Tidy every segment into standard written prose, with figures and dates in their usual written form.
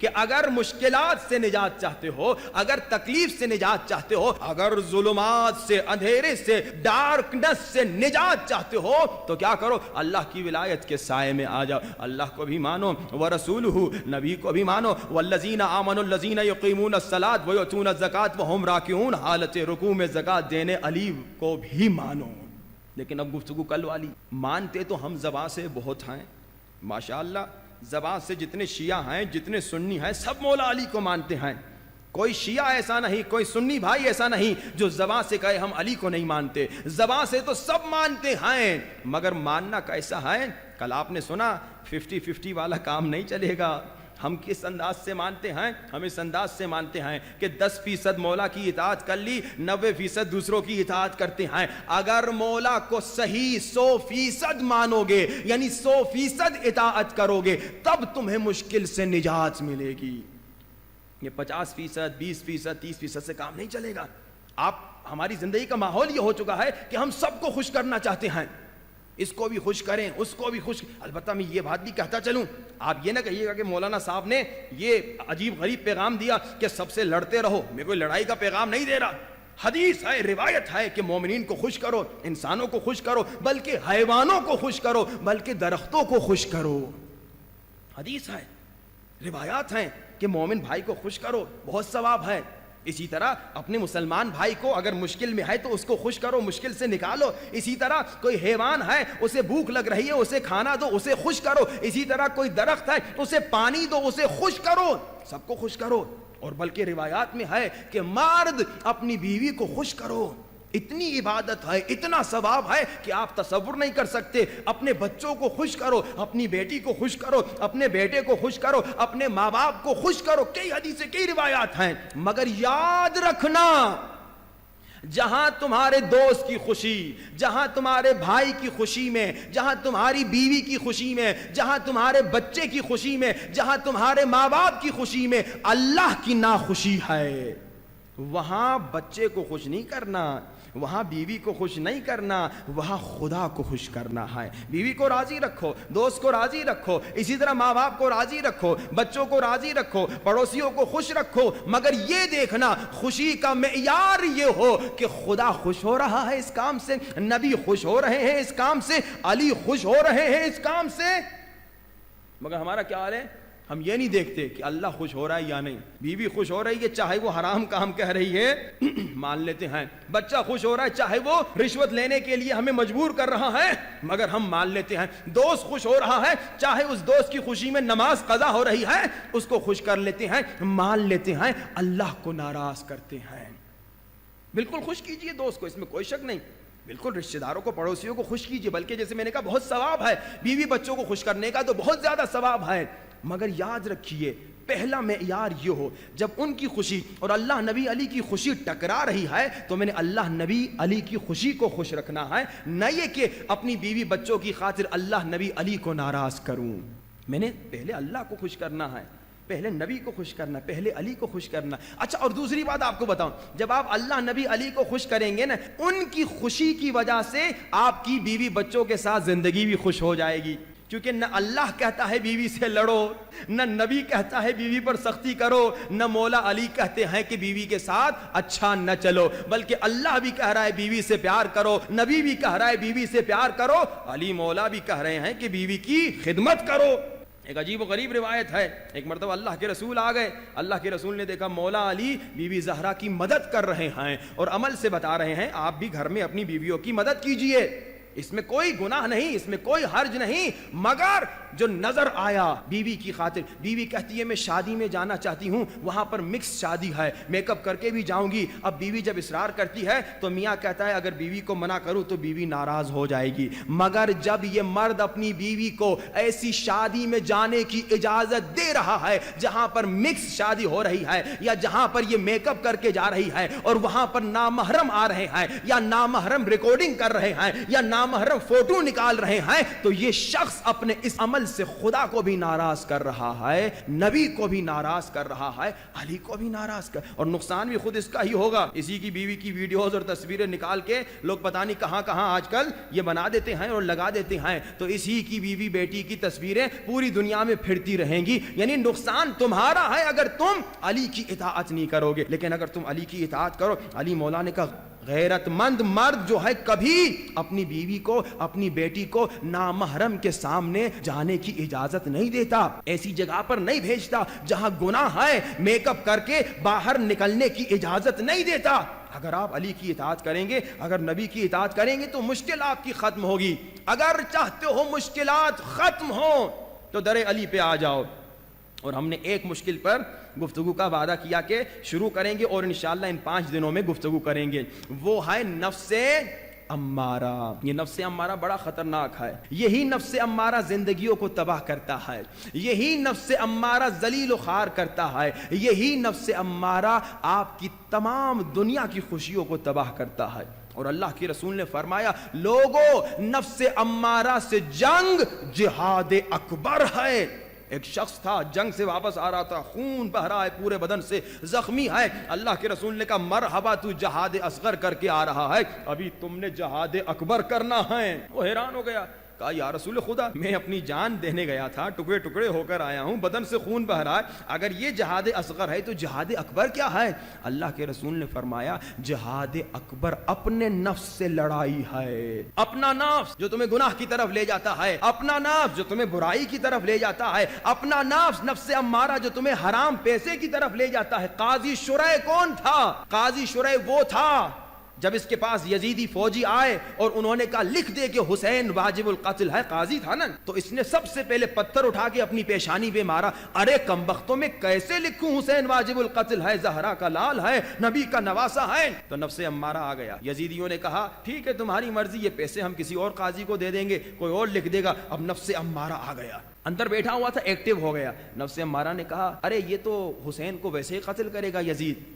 کہ اگر مشکلات سے نجات چاہتے ہو، اگر تکلیف سے نجات چاہتے ہو، اگر ظلمات سے، اندھیرے سے، ڈارکنس سے نجات چاہتے ہو تو کیا کرو؟ اللہ کی ولایت کے سائے میں آ جاؤ، اللہ کو بھی مانو، ورسولہ، نبی کو بھی مانو، والذین آمنوا الذین یقیمون الصلاۃ ویؤتون الزکاۃ وہم راکعون، حالت رکوع میں زکوٰۃ دینے علی کو بھی مانو۔ لیکن اب گفتگو کل والی، مانتے تو ہم زباں سے بہت ہیں، ماشاءاللہ زبان سے جتنے شیعہ ہیں، جتنے سنی ہیں، سب مولا علی کو مانتے ہیں۔ کوئی شیعہ ایسا نہیں، کوئی سنی بھائی ایسا نہیں جو زبان سے کہے ہم علی کو نہیں مانتے۔ زبان سے تو سب مانتے ہیں، مگر ماننا کیسا ہے؟ کل آپ نے سنا 50-50 والا کام نہیں چلے گا۔ ہم کس انداز سے مانتے ہیں؟ ہم اس انداز سے مانتے ہیں کہ 10% مولا کی اطاعت کر لی، 90% دوسروں کی اطاعت کرتے ہیں۔ اگر مولا کو صحیح 100% مانو گے، یعنی 100% اطاعت کرو گے، تب تمہیں مشکل سے نجات ملے گی۔ یہ 50%، 20%، 30% سے کام نہیں چلے گا۔ ہماری زندگی کا ماحول یہ ہو چکا ہے کہ ہم سب کو خوش کرنا چاہتے ہیں، اس کو بھی خوش کریں، اس کو بھی خوش۔ البتہ میں یہ بات بھی کہتا چلوں، آپ یہ نہ کہیے گا کہ مولانا صاحب نے یہ عجیب غریب پیغام دیا کہ سب سے لڑتے رہو۔ میں کوئی لڑائی کا پیغام نہیں دے رہا، حدیث ہے، روایت ہے کہ مومنین کو خوش کرو، انسانوں کو خوش کرو، بلکہ حیوانوں کو خوش کرو، بلکہ درختوں کو خوش کرو۔ حدیث ہے، روایات ہیں کہ مومن بھائی کو خوش کرو، بہت ثواب ہے۔ اسی طرح اپنے مسلمان بھائی کو اگر مشکل میں ہے تو اس کو خوش کرو، مشکل سے نکالو۔ اسی طرح کوئی حیوان ہے، اسے بھوک لگ رہی ہے، اسے کھانا دو، اسے خوش کرو۔ اسی طرح کوئی درخت ہے، اسے پانی دو، اسے خوش کرو، سب کو خوش کرو۔ اور بلکہ روایات میں ہے کہ مرد اپنی بیوی کو خوش کرو۔ اتنی عبادت ہے، اتنا ثواب ہے کہ آپ تصور نہیں کر سکتے۔ اپنے بچوں کو خوش کرو، اپنی بیٹی کو خوش کرو، اپنے بیٹے کو خوش کرو، اپنے ماں باپ کو خوش کرو۔ کئی حدیثیں، کئی روایات ہیں، مگر یاد رکھنا، جہاں تمہارے دوست کی خوشی، جہاں تمہارے بھائی کی خوشی میں، جہاں تمہاری بیوی کی خوشی میں، جہاں تمہارے بچے کی خوشی میں، جہاں تمہارے ماں باپ کی خوشی میں اللہ کی ناخوشی ہے، وہاں بچے کو خوش نہیں کرنا، وہاں بیوی کو خوش نہیں کرنا، وہاں خدا کو خوش کرنا ہے۔ بیوی کو راضی رکھو، دوست کو راضی رکھو، اسی طرح ماں باپ کو راضی رکھو، بچوں کو راضی رکھو، پڑوسیوں کو خوش رکھو، مگر یہ دیکھنا خوشی کا معیار یہ ہو کہ خدا خوش ہو رہا ہے اس کام سے، نبی خوش ہو رہے ہیں اس کام سے، علی خوش ہو رہے ہیں اس کام سے۔ مگر ہمارا کیا حال ہے؟ ہم یہ نہیں دیکھتے کہ اللہ خوش ہو رہا ہے یا نہیں، بیوی خوش ہو رہی ہے چاہے وہ حرام کام کہہ رہی ہے مان لیتے ہیں، بچہ خوش ہو رہا ہے چاہے وہ رشوت لینے کے لیے ہمیں مجبور کر رہا ہے مگر ہم مان لیتے ہیں، دوست خوش ہو رہا ہے چاہے اس دوست کی خوشی میں نماز قضا ہو رہی ہے اس کو خوش کر لیتے ہیں، مان لیتے ہیں، اللہ کو ناراض کرتے ہیں۔ بالکل خوش کیجئے دوست کو، اس میں کوئی شک نہیں، بالکل رشتہ داروں کو، پڑوسیوں کو خوش کیجئے، بلکہ جیسے میں نے کہا بہت ثواب ہے، بیوی بچوں کو خوش کرنے کا تو بہت زیادہ ثواب ہے، مگر یاد رکھیے پہلا معیار یہ ہو جب ان کی خوشی اور اللہ نبی علی کی خوشی ٹکرا رہی ہے تو میں نے اللہ نبی علی کی خوشی کو خوش رکھنا ہے، نہ یہ کہ اپنی بیوی بچوں کی خاطر اللہ نبی علی کو ناراض کروں۔ میں نے پہلے اللہ کو خوش کرنا ہے، پہلے نبی کو خوش کرنا، پہلے علی کو خوش کرنا۔ اچھا، اور دوسری بات آپ کو بتاؤں، جب آپ اللہ نبی علی کو خوش کریں گے نا، ان کی خوشی کی وجہ سے آپ کی بیوی بچوں کے ساتھ زندگی بھی خوش ہو جائے گی، کیونکہ نہ اللہ کہتا ہے بیوی سے لڑو، نہ نبی کہتا ہے بیوی پر سختی کرو، نہ مولا علی کہتے ہیں کہ بیوی کے ساتھ اچھا نہ چلو، بلکہ اللہ بھی کہہ رہا ہے بیوی سے پیار کرو، نبی بھی کہہ رہا ہے بیوی سے پیار کرو، علی مولا بھی کہہ رہے ہیں کہ بیوی کی خدمت کرو۔ ایک عجیب و غریب روایت ہے، ایک مرتبہ اللہ کے رسول آ گئے، اللہ کے رسول نے دیکھا مولا علی بی بی زہرا کی مدد کر رہے ہیں اور عمل سے بتا رہے ہیں آپ بھی گھر میں اپنی بیویوں کی مدد کیجئے، اس میں کوئی گناہ نہیں، اس میں کوئی حرج نہیں، مگر جو نظر آیا بیوی کی خاطر، بیوی کہتی ہے میں شادی میں جانا چاہتی ہوں، وہاں پر مکس شادی ہے، میک اپ کر کے بھی جاؤں گی۔ اب بیوی جب اصرار کرتی ہے تو میاں کہتا ہے اگر بیوی کو منع کروں تو بیوی ناراض ہو جائے گی، مگر جب یہ مرد اپنی بیوی کو ایسی شادی میں جانے کی اجازت دے رہا ہے جہاں پر مکس شادی ہو رہی ہے یا جہاں پر یہ میک اپ کر کے جا رہی ہے اور وہاں پر نامحرم آ رہے ہیں یا نامحرم ریکارڈنگ کر رہے ہیں یا نامحرم فوٹو نکال رہے ہیں تو یہ شخص اپنے اس عمل سے خدا کو بھی ناراض کر رہا ہے, نبی کو بھی ناراض کر رہا ہے, علی کو بھی ناراض کر, اور نقصان بھی خود اس کا ہی ہوگا. اسی کی بیوی کی ویڈیوز اور تصویریں نکال کے لوگ پتہ نہیں کہاں کہاں آج کل یہ بنا دیتے ہیں اور لگا دیتے ہیں, تو اسی کی بیوی بیٹی کی تصویریں پوری دنیا میں پھرتی رہیں گی. یعنی نقصان تمہارا ہے اگر تم علی کی اطاعت نہیں کرو گے, لیکن اگر تم علی کی اطاعت کرو. علی مولا نے کہا غیرت مند مرد جو ہے کبھی اپنی بیوی کو, اپنی بیٹی کو نامحرم کے سامنے جانے کی اجازت نہیں دیتا, ایسی جگہ پر نہیں بھیجتا جہاں گناہ ہے, میک اپ کر کے باہر نکلنے کی اجازت نہیں دیتا. اگر آپ علی کی اطاعت کریں گے, اگر نبی کی اطاعت کریں گے تو مشکل آپ کی ختم ہوگی. اگر چاہتے ہو مشکلات ختم ہو تو در علی پہ آ جاؤ. اور ہم نے ایک مشکل پر گفتگو کا وعدہ کیا کہ شروع کریں گے اور انشاءاللہ ان 5 دنوں میں گفتگو کریں گے, وہ ہے نفس امارہ. یہ نفس امارہ بڑا خطرناک ہے. یہی نفس امارہ زندگیوں کو تباہ کرتا ہے, یہی نفس امارہ ذلیل و خوار کرتا ہے, یہی نفس امارہ آپ کی تمام دنیا کی خوشیوں کو تباہ کرتا ہے. اور اللہ کے رسول نے فرمایا لوگوں نفس امارہ سے جنگ جہاد اکبر ہے. ایک شخص تھا جنگ سے واپس آ رہا تھا, خون بہ رہا ہے پورے بدن سے, زخمی ہے. اللہ کے رسول نے کہا مرحبا تو جہاد اصغر کر کے آ رہا ہے, ابھی تم نے جہاد اکبر کرنا ہے. وہ حیران ہو گیا, کہا یا رسول خدا میں اپنی جان دینے گیا تھا, ٹکڑے ٹکڑے ہو کر آیا ہوں, بدن سے خون بہ رہا ہے, اگر یہ جہاد اصغر ہے تو جہاد اکبر کیا ہے؟ اللہ کے رسول نے فرمایا جہاد اکبر اپنے نفس سے لڑائی ہے. اپنا نفس جو تمہیں گناہ کی طرف لے جاتا ہے, اپنا نفس جو تمہیں برائی کی طرف لے جاتا ہے, اپنا نفس نفس امارہ جو تمہیں حرام پیسے کی طرف لے جاتا ہے. قاضی شرح کون تھا؟ قاضی شرح وہ تھا جب اس کے پاس یزیدی فوجی آئے اور انہوں نے کہا لکھ دے کہ حسین واجب القتل ہے, قاضی تھا نا, تو اس نے سب سے پہلے پتھر اٹھا کے اپنی پیشانی پہ مارا. ارے کمبختوں میں کیسے لکھوں حسین واجب القتل ہے, زہرا کا لال ہے, نبی کا نواسہ ہے. تو نفس امارہ آ گیا. یزیدیوں نے کہا ٹھیک ہے تمہاری مرضی, یہ پیسے ہم کسی اور قاضی کو دے دیں گے, کوئی اور لکھ دے گا. اب نفس امارہ آ گیا, اندر بیٹھا ہوا تھا, ایکٹیو ہو گیا. نفس امارہ نے کہا ارے یہ تو حسین کو ویسے ہی قتل کرے گا یزید,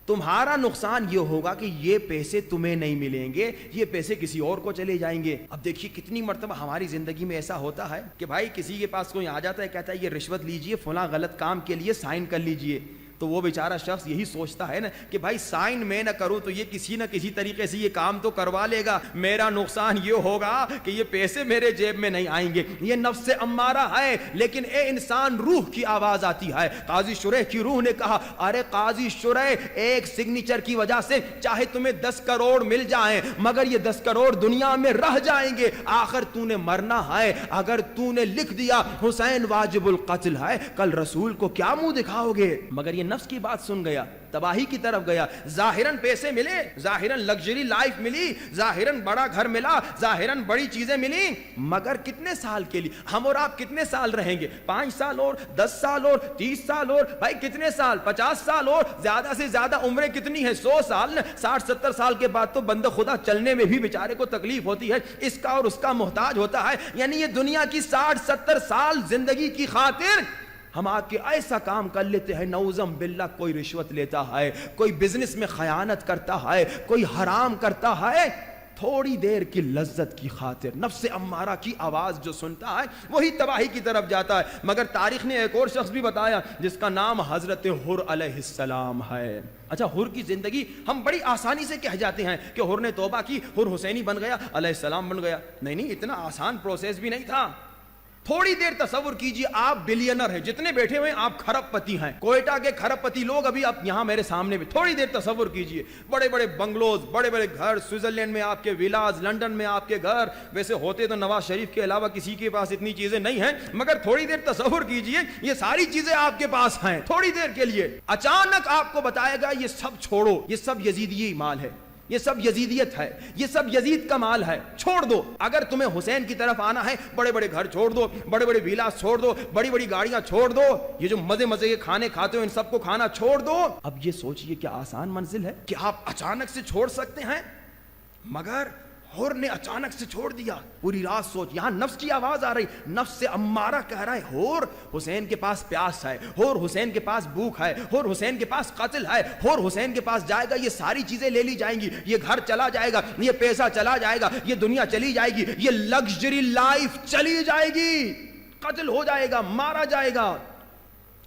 تمہارا نقصان یہ ہوگا کہ یہ پیسے تمہیں نہیں ملیں گے, یہ پیسے کسی اور کو چلے جائیں گے. اب دیکھیے کتنی مرتبہ ہماری زندگی میں ایسا ہوتا ہے کہ بھائی کسی کے پاس کوئی آ جاتا ہے, کہتا ہے یہ رشوت لیجئے, فلاں غلط کام کے لیے سائن کر لیجئے. تو وہ بیچارہ شخص یہی سوچتا ہے نا کہ بھائی سائن میں نہ کروں تو یہ کسی نہ کسی طریقے سے یہ کام تو کروا لے گا, میرا نقصان یہ ہوگا کہ یہ پیسے میرے جیب میں نہیں آئیں گے. یہ نفس امارہ ہے. لیکن اے انسان روح کی آواز آتی ہے. قاضی شرح کی روح نے کہا ارے قاضی شرح ایک سگنیچر کی وجہ سے چاہے تمہیں 10 کروڑ مل جائیں مگر یہ 10 کروڑ دنیا میں رہ جائیں گے, آخر تو نے مرنا ہے. اگر تو نے لکھ دیا حسین واجب القتل ہے, کل رسول کو کیا منہ دکھاؤ گے؟ مگر یہ نفس کی بات سن گیا, تباہی کی طرف گیا. ظاہراً پیسے ملے, ظاہراً لگژری لائف ملی, ظاہراً بڑا گھر ملا, ظاہراً بڑی چیزیں ملی, مگر کتنے سال کے لیے؟ ہم اور آپ کتنے سال رہیں گے؟ 5 سال اور 10 سال اور 30 سال اور بھائی کتنے سال؟ 50 سال اور زیادہ سے زیادہ عمریں کتنی ہیں؟ 100 سال. 60-70 سال کے بعد تو بندہ خدا چلنے میں بھی بیچارے کو تکلیف ہوتی ہے, اس کا اور اس کا محتاج ہوتا ہے. یعنی یہ دنیا کی 60-70 سال زندگی کی خاطر ہم آ کے ایسا کام کر لیتے ہیں, نعوذ باللہ کوئی رشوت لیتا ہے, کوئی بزنس میں خیانت کرتا ہے, کوئی حرام کرتا ہے, تھوڑی دیر کی لذت کی خاطر نفس امارہ کی آواز جو سنتا ہے وہی تباہی کی طرف جاتا ہے. مگر تاریخ نے ایک اور شخص بھی بتایا جس کا نام حضرت حر علیہ السلام ہے. اچھا حر کی زندگی ہم بڑی آسانی سے کہہ جاتے ہیں کہ حر نے توبہ کی, حر حسینی بن گیا, علیہ السلام بن گیا. نہیں, اتنا آسان پروسیس بھی نہیں تھا. تھوڑی دیر تصور کیجئے, آپ بلینر ہیں, جتنے بیٹھے ہوئے آپ کھرب پتی ہیں, کوئٹہ کے کھرب پتی لوگ ابھی آپ یہاں میرے سامنے بھی. تھوڑی دیر تصور کیجئے, بڑے بڑے بنگلوز, بڑے بڑے گھر, سوئٹزرلینڈ میں آپ کے ویلاز, لنڈن میں آپ کے گھر. ویسے ہوتے تو نواز شریف کے علاوہ کسی کے پاس اتنی چیزیں نہیں ہیں, مگر تھوڑی دیر تصور کیجئے یہ ساری چیزیں آپ کے پاس ہیں. تھوڑی دیر کے لیے اچانک آپ کو بتایا گا یہ سب چھوڑو, یہ سب یزیدی مال ہے, یہ سب یزیدیت ہے, یہ سب یزید کا مال ہے, چھوڑ دو. اگر تمہیں حسین کی طرف آنا ہے بڑے بڑے گھر چھوڑ دو, بڑے بڑے ویلاس چھوڑ دو, بڑی بڑی گاڑیاں چھوڑ دو, یہ جو مزے مزے کے کھانے کھاتے ہو ان سب کو کھانا چھوڑ دو. اب یہ سوچئے کیا آسان منزل ہے کہ آپ اچانک سے چھوڑ سکتے ہیں. مگر حور نے اچانک سے چھوڑ دیا. پوری رات سوچ, یہاں نفس کی آواز آ رہی, نفس سے امارہ کہہ رہا ہے حور حسین کے پاس پیاس ہے, حور حسین کے پاس بھوک ہے, حور حسین کے پاس قتل ہے, حور حسین کے پاس جائے گا, یہ ساری چیزیں لے لی جائیں گی, یہ گھر چلا جائے گا, یہ پیسہ چلا جائے گا, یہ دنیا چلی جائے گی, یہ لگژری لائف چلی جائے گی, قتل ہو جائے گا, مارا جائے گا.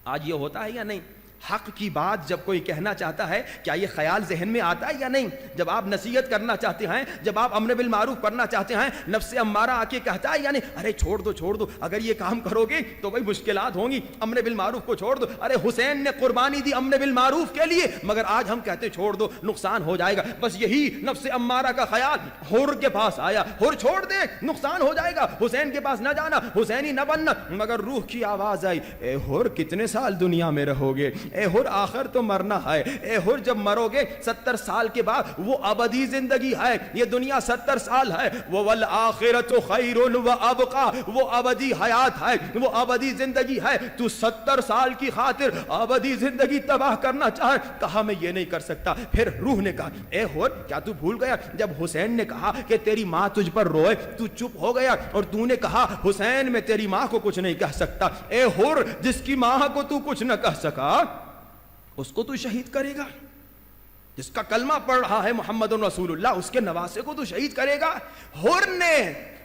آج یہ ہوتا ہے یا نہیں؟ حق کی بات جب کوئی کہنا چاہتا ہے, کیا یہ خیال ذہن میں آتا ہے یا نہیں؟ جب آپ نصیحت کرنا چاہتے ہیں, جب آپ امر بالمعروف کرنا چاہتے ہیں, نفس امارہ آ کے کہتا ہے یا نہیں, ارے چھوڑ دو, اگر یہ کام کرو گے تو بھائی مشکلات ہوں گی, امر بالمعروف کو چھوڑ دو. ارے حسین نے قربانی دی امر بالمعروف کے لیے, مگر آج ہم کہتے چھوڑ دو, نقصان ہو جائے گا. بس یہی نفس امارہ کا خیال حور کے پاس آیا, حور چھوڑ دے, نقصان ہو جائے گا, حسین کے پاس نہ جانا, حسینی نہ بننا. مگر روح کی آواز آئی, اے حور کتنے سال دنیا میں رہو گے, اے حور آخر تو مرنا ہے, اے حور جب مرو گے 70 سال کے بعد وہ ابدی زندگی ہے, یہ دنیا 70 سال ہے, وہ والآخرۃ خیر و ابقا, وہ ابدی حیات ہے, وہ ابدی زندگی ہے, تو 70 سال کی خاطر ابدی زندگی تباہ کرنا چاہے. کہا میں یہ نہیں کر سکتا. پھر روح نے کہا, اے حور کیا تو بھول گیا جب حسین نے کہا کہ تیری ماں تجھ پر روئے تو چپ ہو گیا, اور تو نے کہا حسین میں تیری ماں کو کچھ نہیں کہہ سکتا. اے حور جس کی ماں کو تو کچھ نہ کہہ سکا اس کو تو شہید کرے گا, جس کا کلمہ پڑھ رہا ہے محمد رسول اللہ, اس کے نواسے کو تو شہید کرے گا. حور نے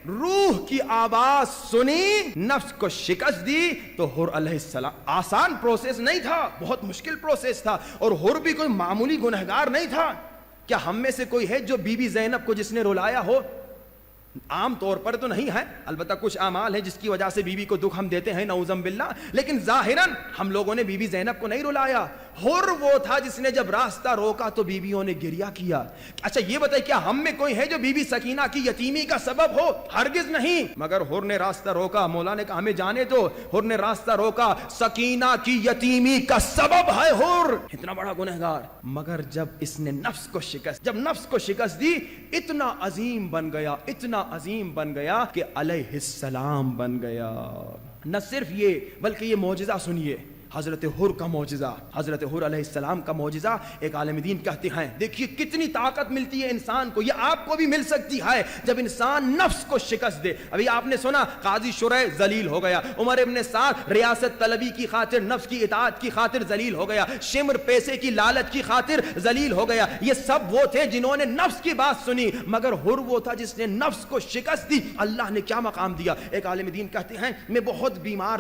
روح کی آواز سنی, نفس کو شکست دی. تو حور علیہ السلام, آسان پروسیس نہیں تھا, بہت مشکل پروسیس تھا, اور حور بھی کوئی معمولی گنہگار نہیں تھا. کیا ہم میں سے کوئی ہے جو بی بی زینب کو جس نے رلایا ہو؟ عام طور پر تو نہیں ہے, البتہ کچھ اعمال ہیں جس کی وجہ سے بیوی کو دکھ ہم دیتے ہیں نعوذ باللہ, لیکن ظاہراً ہم لوگوں نے بی بی زینب کو نہیں رلایا. حور وہ تھا جس نے جب راستہ روکا تو بیویوں نے گریہ کیا. اچھا یہ بتائیں کیا ہم میں کوئی ہے جو بی بی سکینہ کی یتیمی کا سبب ہو؟ ہرگز نہیں. مگر حور نے راستہ روکا, مولا نے کہا ہمیں جانے دو, حور نے راستہ روکا, سکینہ کی یتیمی کا سبب ہے حور, اتنا بڑا گنہگار. مگر جب اس نے نفس کو شکست دی, اتنا عظیم بن گیا, اتنا عظیم بن گیا کہ علیہ السلام بن گیا. نہ صرف یہ بلکہ یہ معجزہ سنیے, حضرت حور کا معجزہ, حضرت حور علیہ السلام کا معجزہ. ایک عالم دین کہتے ہیں دیکھیے کتنی طاقت ملتی ہے انسان کو, یہ آپ کو بھی مل سکتی ہے جب انسان نفس کو شکست دے. ابھی آپ نے سنا قاضی شرح ذلیل ہو گیا, عمر ابن سعد ریاست طلبی کی خاطر, نفس کی اطاعت کی خاطر ذلیل ہو گیا, شمر پیسے کی لالچ کی خاطر ذلیل ہو گیا. یہ سب وہ تھے جنہوں نے نفس کی بات سنی, مگر حور وہ تھا جس نے نفس کو شکست دی. اللہ نے کیا مقام دیا. ایک عالم دین کہتے ہیں میں بہت بیمار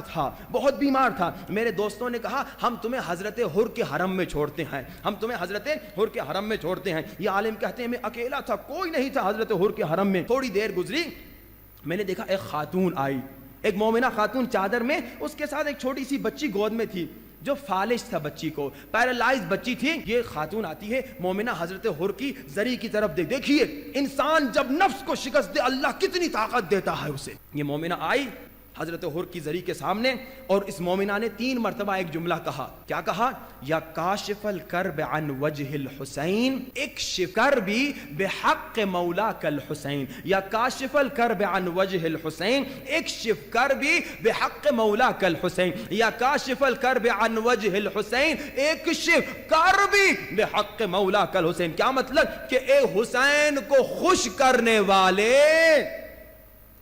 تھا, میرے دوستوں نے کہا ہم تمہیں حضرت حور کے حرم میں چھوڑتے ہیں, ہم تمہیں حضرت حور کے حرم میں چھوڑتے ہیں. یہ عالم کہتے ہیں میں اکیلا تھا, کوئی نہیں تھا حضرت حور کے حرم میں. تھوڑی دیر گزری, میں نے دیکھا ایک خاتون آئی, ایک مومنہ خاتون چادر میں, اس کے ساتھ ایک چھوٹی سی بچی گود میں تھی جو فالج تھا, بچی کو پیرالائز بچی تھی. یہ خاتون آتی ہے, مومنہ حضرت حور کی زری کی طرف دیکھیے انسان جب نفس کو شکست دے اللہ کتنی طاقت دیتا ہے اسے. یہ مومنہ آئی حضرت حور کی زری کے سامنے, اور اس مومنہ نے 3 مرتبہ ایک جملہ کہا. کیا کہا؟ یا کاشف الکرب عن وجہ الحسین اکشف کربی بحق مولاک الحسین, یا کاشف الکرب عن وجہ الحسین اکشف کربی بحق مولاک الحسین, یا کاشف الکرب عن وجہ الحسین اکشف کربی بحق مولاک الحسین. کیا مطلب کہ اے حسین کو خوش کرنے والے.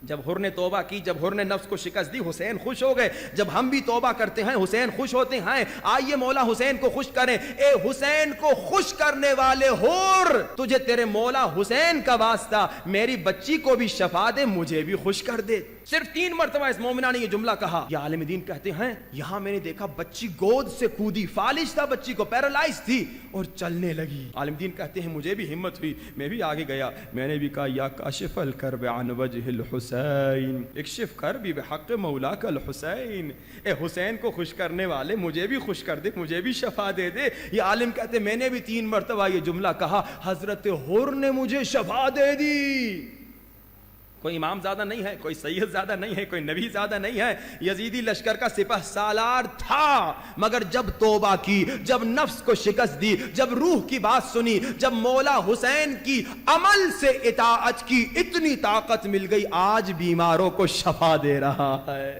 جب حور نے توبہ کی, جب حور نے نفس کو شکست دی, حسین خوش ہو گئے. جب ہم بھی توبہ کرتے ہیں حسین خوش ہوتے ہیں. آئیے مولا حسین کو خوش کریں. اے حسین کو خوش کرنے والے حور, تجھے تیرے مولا حسین کا واسطہ میری بچی کو بھی شفا دے, مجھے بھی خوش کر دے. صرف 3 مرتبہ اس مومنہ نے یہ جملہ کہا. یہ عالم دین کہتے ہیں یہاں میں نے دیکھا بچی گود سے کودی, فالج تھا بچی کو, پیرالائز تھی, اور چلنے لگی. عالم دین کہتے ہیں مجھے بھی ہمت ہوئی, میں بھی آگے گیا, میں نے بھی کہا یا کاشف الکرب عن وجہ الحسین اکشف کربی بحق مولاک الحسین. اے حسین کو خوش کرنے والے مجھے بھی خوش کر دے, مجھے بھی شفا دے دے. یہ عالم کہتے ہیں میں نے بھی 3 مرتبہ یہ جملہ کہا, حضرت حور نے مجھے شفا دے دی. کوئی امام زیادہ نہیں ہے, کوئی سید زیادہ نہیں ہے, کوئی نبی زیادہ نہیں ہے. یزیدی لشکر کا سپہ سالار تھا, مگر جب توبہ کی, جب نفس کو شکست دی, جب روح کی بات سنی, جب مولا حسین کی عمل سے اطاعت کی, اتنی طاقت مل گئی, آج بیماروں کو شفا دے رہا ہے.